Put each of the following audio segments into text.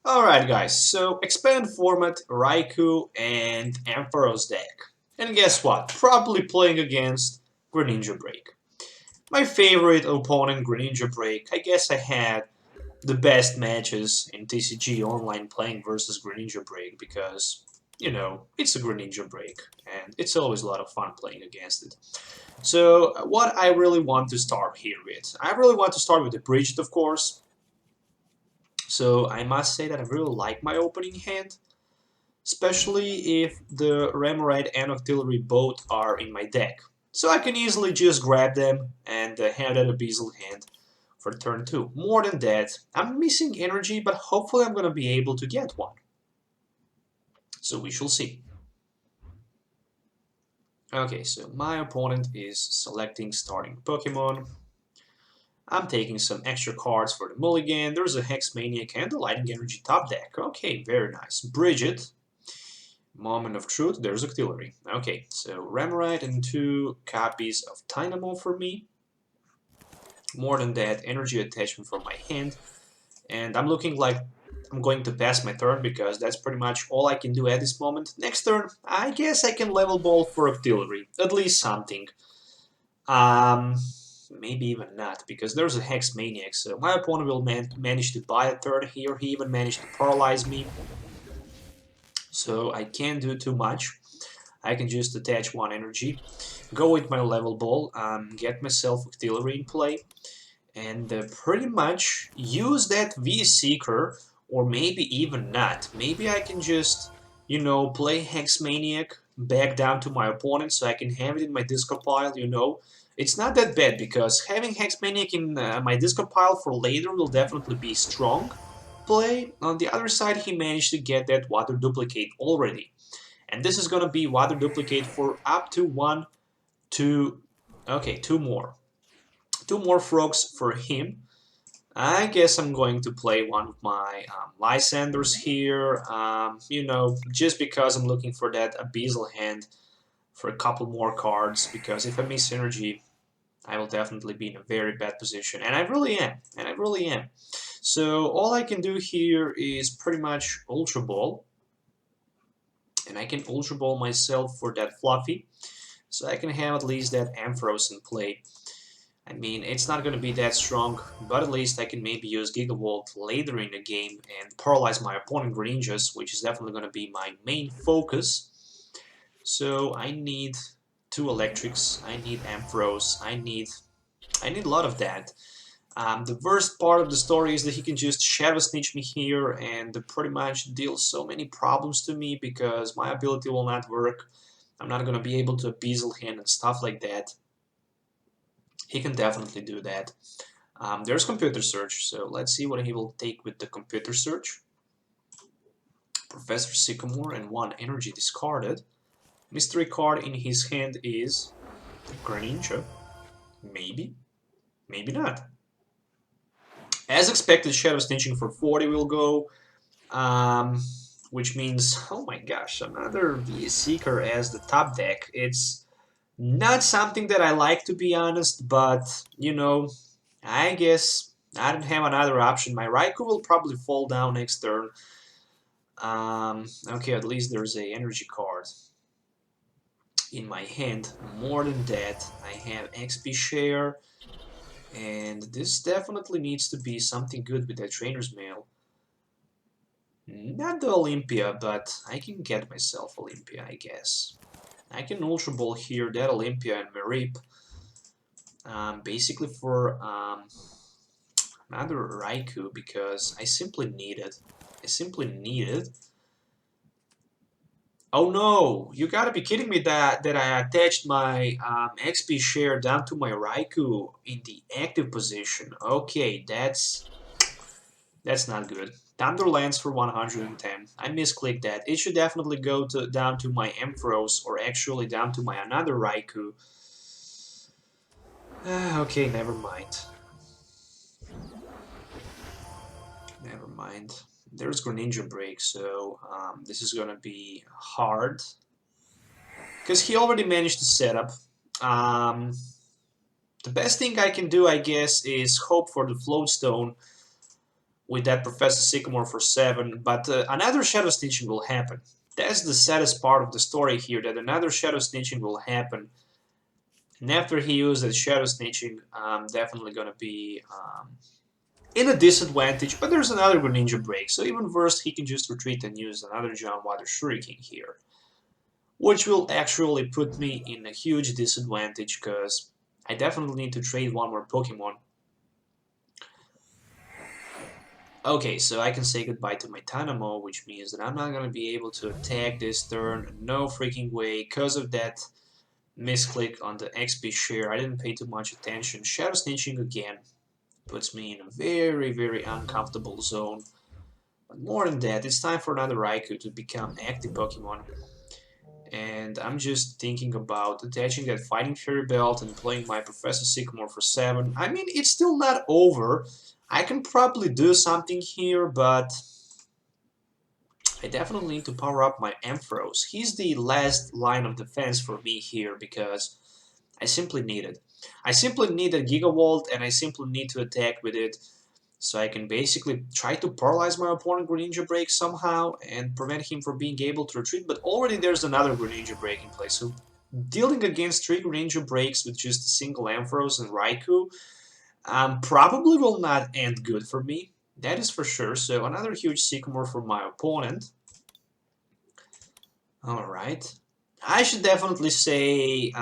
Alright guys, so expanded format, Raikou and Ampharos deck. And guess what? Probably playing against Greninja Break. My favorite opponent, Greninja Break. I guess I had the best matches in TCG online playing versus Greninja Break because, it's a Greninja Break and it's always a lot of fun playing against it. So what I really want to start here with, I really want to start with the Bridget, of course. So I must say that I really like my opening hand, especially if the Remoraid and Octillery both are in my deck. So I can easily just grab them and hand out a Beazle hand for turn 2. More than that, I'm missing energy, but hopefully I'm going to be able to get one. So we shall see. Okay, so my opponent is selecting starting Pokemon. I'm taking some extra cards for the mulligan. There's a Hex Maniac and the Lightning Energy top deck. Okay, very nice. Bridget. Moment of Truth. There's Octillery. Okay, so Remoraid and 2 copies of Dynamo for me. More than that, Energy Attachment for my hand. And I'm looking like I'm going to pass my turn because that's pretty much all I can do at this moment. Next turn, I guess I can level ball for Octillery. At least something. Maybe even not, because there's a Hex Maniac, so my opponent will manage to buy a turn here. He even managed to paralyze me, so I can't do too much. I can just attach one energy, go with my level ball, get myself Octillery in play, and pretty much use that V-Seeker, or maybe even not. Maybe I can just, play Hex Maniac back down to my opponent so I can have it in my discard pile. It's not that bad because having Hex Maniac in my discard pile for later will definitely be strong play. On the other side, he managed to get that Water Duplicate already. And this is gonna be Water Duplicate for up to one, two, okay, two more. Two more frogs for him. I guess I'm going to play one of my Lysanders here, just because I'm looking for that Abyssal hand for a couple more cards, because if I miss energy, I will definitely be in a very bad position, and I really am, So all I can do here is pretty much Ultra Ball, and I can Ultra Ball myself for that Fluffy, so I can have at least that Ampharos in play. I mean, it's not going to be that strong, but at least I can maybe use Gigavolt later in the game and paralyze my opponent Greninjas, which is definitely going to be my main focus. So I need 2 electrics, I need Ampharos, I need a lot of that. The worst part of the story is that he can just Shadow Snitch me here and pretty much deal so many problems to me because my ability will not work. I'm not going to be able to Abyssal hand and stuff like that. He can definitely do that. There's Computer Search, so let's see what he will take with the Computer Search. Professor Sycamore and 1 energy discarded. Mystery card in his hand is Greninja. Maybe, maybe not. As expected, Shadow Snitching for 40 will go, which means, oh my gosh, another V-Seeker as the top deck. It's not something that I like, to be honest, but, I guess I don't have another option. My Raikou will probably fall down next turn. Okay, at least there's a energy card in my hand. More than that, I have XP share, and this definitely needs to be something good with that trainer's mail. Not the Olympia, but I can get myself Olympia, I guess. I can Ultra Ball here, that Olympia and Marip. Basically for another Raikou because I simply need it. Oh no! You gotta be kidding me that I attached my XP share down to my Raikou in the active position. Okay, that's not good. Thunderlands for 110. I misclicked that. It should definitely go down to my Ampharos or actually down to my another Raikou. Okay, never mind. Never mind. There's Greninja Break, so this is gonna be hard. Because he already managed to set up. The best thing I can do, I guess, is hope for the Floatstone with that Professor Sycamore for 7, but another Shadow Snitching will happen. That's the saddest part of the story here, that another Shadow Snitching will happen. And after he uses Shadow Snitching, I'm definitely gonna be in a disadvantage, but there's another Greninja break, so even worse, he can just retreat and use another John Water Shuriken here, which will actually put me in a huge disadvantage, because I definitely need to trade one more Pokemon. Okay, so I can say goodbye to my Tynamo, which means that I'm not gonna be able to attack this turn, no freaking way, because of that misclick on the XP share. I didn't pay too much attention. Shadow Snitching again puts me in a very, very uncomfortable zone. But more than that, it's time for another Raikou to become active Pokemon. And I'm just thinking about attaching that Fighting Fury Belt and playing my Professor Sycamore for 7. I mean, it's still not over. I can probably do something here, but I definitely need to power up my Ampharos. He's the last line of defense for me here, because I simply need it. I simply need a Gigavolt, and I simply need to attack with it, so I can basically try to paralyze my opponent Greninja break somehow and prevent him from being able to retreat, but already there's another Greninja break in place, so dealing against 3 Greninja breaks with just a single Ampharos and Raikou probably will not end good for me, that is for sure, so another huge Sycamore for my opponent. Alright, I should definitely say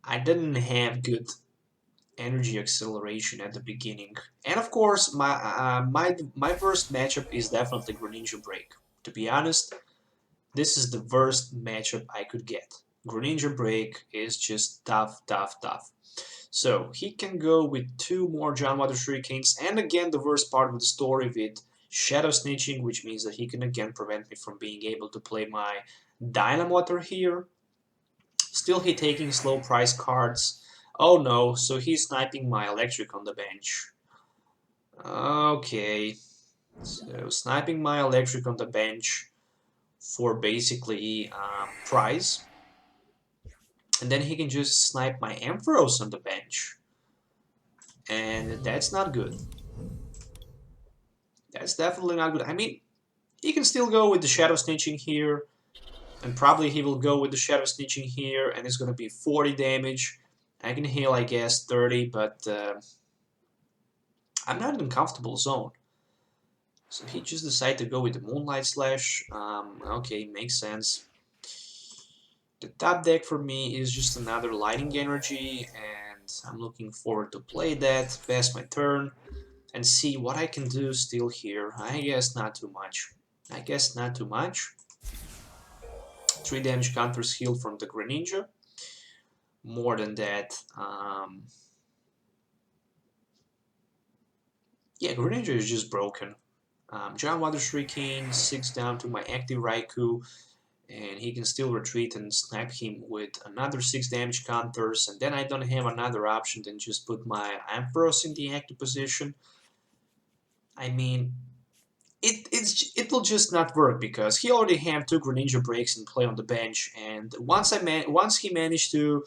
I didn't have good energy acceleration at the beginning. And of course, my worst matchup is definitely Greninja Break. To be honest, this is the worst matchup I could get. Greninja Break is just tough, tough, tough. So he can go with 2 more John Water Shurikens, and again the worst part of the story with Shadow Snitching, which means that he can again prevent me from being able to play my Dynamotor here. Still he taking slow price cards. Oh no, so he's sniping my electric on the bench. Okay, so sniping my electric on the bench for basically prize. And then he can just snipe my Ampharos on the bench. And that's not good. That's definitely not good. I mean, he can still go with the Shadow Snitching here. And probably he will go with the Shadow Snitching here, and it's going to be 40 damage. I can heal, I guess, 30, but I'm not in a comfortable zone. So he just decided to go with the Moonlight Slash. Okay, makes sense. The top deck for me is just another Lighting Energy, and I'm looking forward to play that, pass my turn, and see what I can do still here. I guess not too much. 3 damage counters healed from the Greninja. More than that, yeah, Greninja is just broken. John Water Shuriken, 6 down to my active Raikou, and he can still retreat and snipe him with another 6 damage counters, and then I don't have another option than just put my Ampharos in the active position. I mean, it will just not work, because he already have 2 Greninja breaks in play on the bench, and once he managed to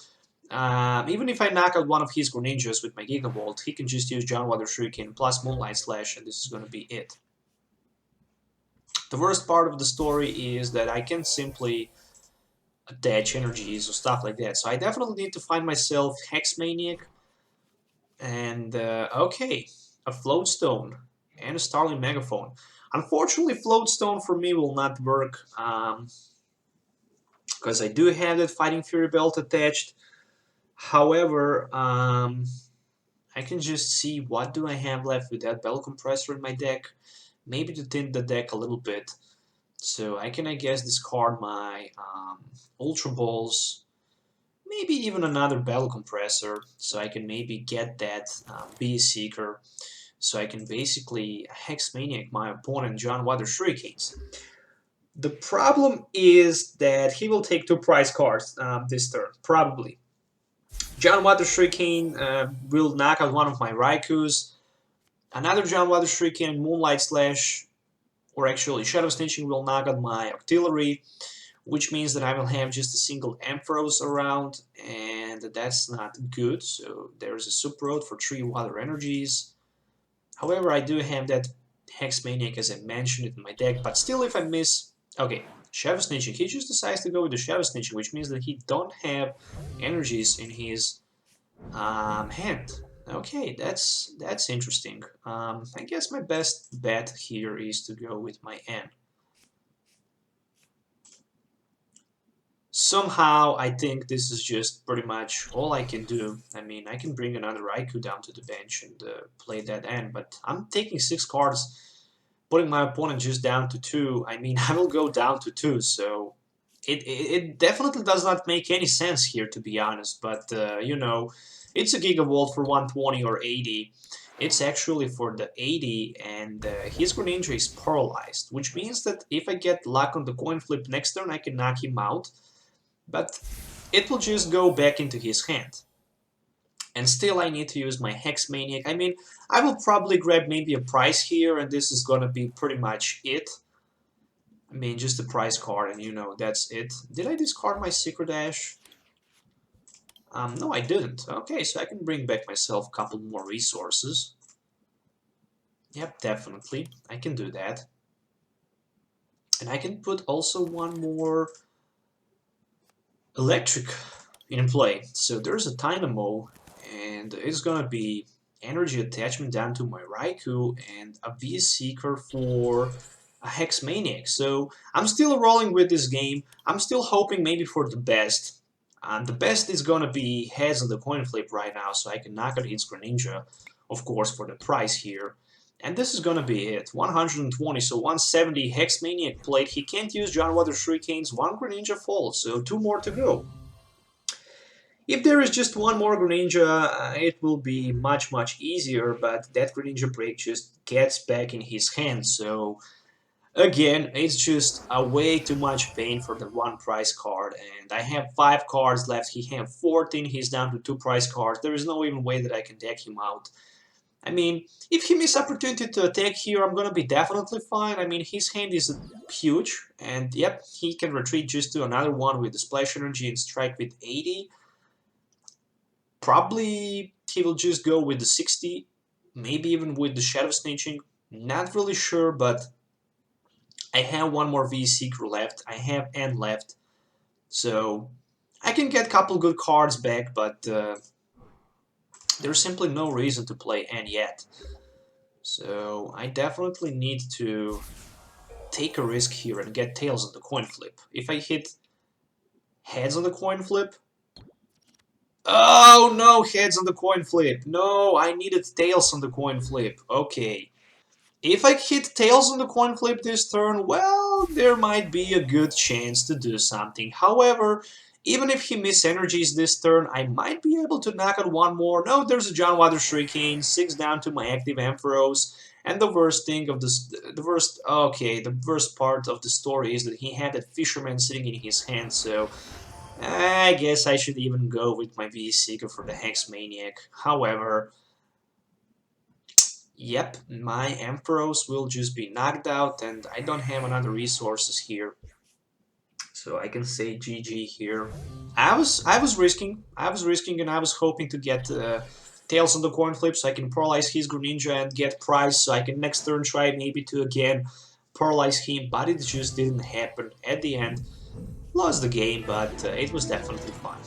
even if I knock out one of his Greninjas with my Gigavolt, he can just use John Water Shuriken plus Moonlight Slash, and this is going to be it. The worst part of the story is that I can simply attach energies or stuff like that, so I definitely need to find myself Hex Maniac, and okay, a Float Stone and a Starling Megaphone. Unfortunately, Float Stone for me will not work, because I do have that Fighting Fury Belt attached. However, I can just see what do I have left with that Bell Compressor in my deck. Maybe to tint the deck a little bit. So I can, I guess, discard my Ultra Balls. Maybe even another Bell Compressor. So I can maybe get that Bee Seeker. So I can basically Hex Maniac my opponent John Water Shurikens. The problem is that he will take 2 prize cards this turn, probably. John Water Shuriken will knock out one of my Raikous. Another John Water Shuriken, Moonlight Slash, or actually Shadow Snitching will knock out my Octillery, which means that I will have just a single Ampharos around, and and that's not good. So there's a Super Road for 3 water energies. However, I do have that Hex Maniac as I mentioned in my deck, but still if I miss... Okay, Shadow Snitching. He just decides to go with the Shadow Snitching, which means that he don't have energies in his hand. Okay, that's interesting. I guess my best bet here is to go with my N. Somehow, I think this is just pretty much all I can do. I mean, I can bring another Raikou down to the bench and play that N, but I'm taking 6 cards, putting my opponent just down to 2. I mean, I will go down to 2, so it definitely does not make any sense here, to be honest, but, you know, it's a Gigavolt for 120 or 80. It's actually for the 80, and his Greninja is paralyzed, which means that if I get luck on the coin flip next turn, I can knock him out, but it will just go back into his hand. And still I need to use my Hex Maniac. I mean, I will probably grab maybe a prize here, and this is gonna be pretty much it. I mean, just a prize card, and you know, that's it. Did I discard my Secret Dash? No, I didn't. Okay, so I can bring back myself a couple more resources. Yep, definitely. I can do that. And I can put also one more electric in play. So there's a Dynamo, and it's gonna be energy attachment down to my Raikou and a V-Seeker for a Hex Maniac. So I'm still rolling with this game. I'm still hoping maybe for the best. The best is gonna be heads on the coin flip right now, so I can knock out his Greninja, of course, for the price here. And this is gonna be it. 120, so 170 Hex Maniac played. He can't use John Water Shurikens, 1 Greninja falls, so 2 more to go. If there is just 1 more Greninja, it will be much easier, but that Greninja break just gets back in his hand, so again, it's just a way too much pain for the 1 prize card, and I have 5 cards left, he has 14, he's down to 2 prize cards, there is no even way that I can deck him out. I mean, if he misses opportunity to attack here, I'm gonna be definitely fine. I mean, his hand is huge, and yep, he can retreat just to another one with the Splash Energy and strike with 80. Probably he will just go with the 60, maybe even with the Shadow Snitching. Not really sure, but I have 1 more V-Seeker left, I have N left, so I can get a couple good cards back, but there's simply no reason to play N yet. So I definitely need to take a risk here and get tails on the coin flip. If I hit heads on the coin flip... Oh no, heads on the coin flip. No, I needed tails on the coin flip. Okay. If I hit tails on the coin flip this turn, well, there might be a good chance to do something. However, even if he misses energies this turn, I might be able to knock out 1 more. No, there's a John Water Shurikens, 6 down to my active Ampharos. And the worst thing of this, the worst part of the story is that he had that Fisherman sitting in his hand, so I guess I should even go with my V-Seeker for the Hex Maniac. However, yep, my Ampharos will just be knocked out, and I don't have another resources here. So I can say GG here. I was risking, and I was hoping to get tails on the coin flip so I can paralyze his Greninja and get prize, so I can next turn try maybe to again paralyze him, but it just didn't happen. At the end, lost the game, but it was definitely fun.